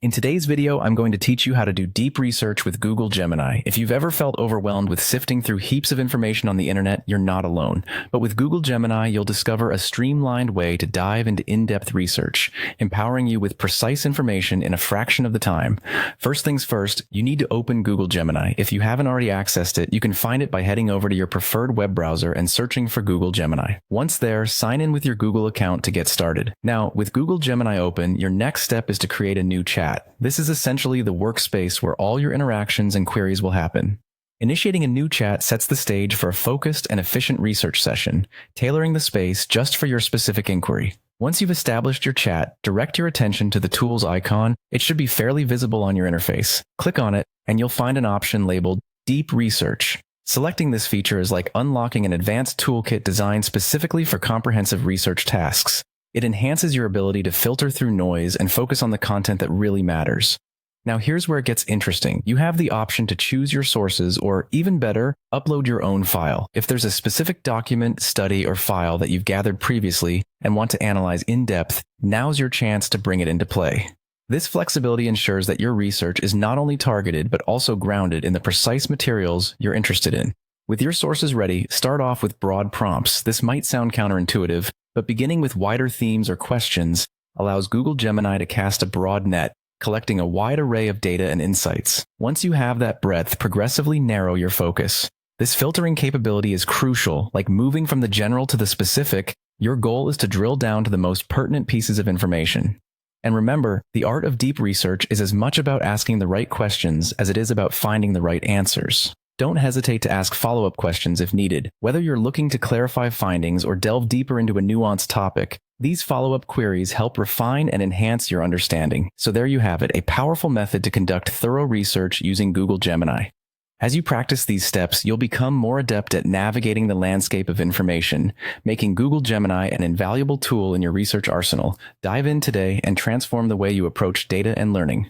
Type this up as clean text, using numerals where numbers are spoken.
In today's video, I'm going to teach you how to do deep research with Google Gemini. If you've ever felt overwhelmed with sifting through heaps of information on the internet, you're not alone. But with Google Gemini, you'll discover a streamlined way to dive into in-depth research, empowering you with precise information in a fraction of the time. First things first, you need to open Google Gemini. If you haven't already accessed it, you can find it by heading over to your preferred web browser and searching for Google Gemini. Once there, sign in with your Google account to get started. Now, with Google Gemini open, your next step is to create a new chat. This is essentially the workspace where all your interactions and queries will happen. Initiating a new chat sets the stage for a focused and efficient research session, tailoring the space just for your specific inquiry. Once you've established your chat, direct your attention to the tools icon. It should be fairly visible on your interface. Click on it, and you'll find an option labeled Deep Research. Selecting this feature is like unlocking an advanced toolkit designed specifically for comprehensive research tasks. It enhances your ability to filter through noise and focus on the content that really matters. Now here's where it gets interesting. You have the option to choose your sources, or even better, upload your own file. If there's a specific document, study, or file that you've gathered previously and want to analyze in depth, now's your chance to bring it into play. This flexibility ensures that your research is not only targeted but also grounded in the precise materials you're interested in. With your sources ready, start off with broad prompts. This might sound counterintuitive, but beginning with wider themes or questions allows Google Gemini to cast a broad net, collecting a wide array of data and insights. Once you have that breadth, progressively narrow your focus. This filtering capability is crucial, like moving from the general to the specific. Your goal is to drill down to the most pertinent pieces of information. And remember, the art of deep research is as much about asking the right questions as it is about finding the right answers. Don't hesitate to ask follow-up questions if needed. Whether you're looking to clarify findings or delve deeper into a nuanced topic, these follow-up queries help refine and enhance your understanding. So there you have it, a powerful method to conduct thorough research using Google Gemini. As you practice these steps, you'll become more adept at navigating the landscape of information, making Google Gemini an invaluable tool in your research arsenal. Dive in today and transform the way you approach data and learning.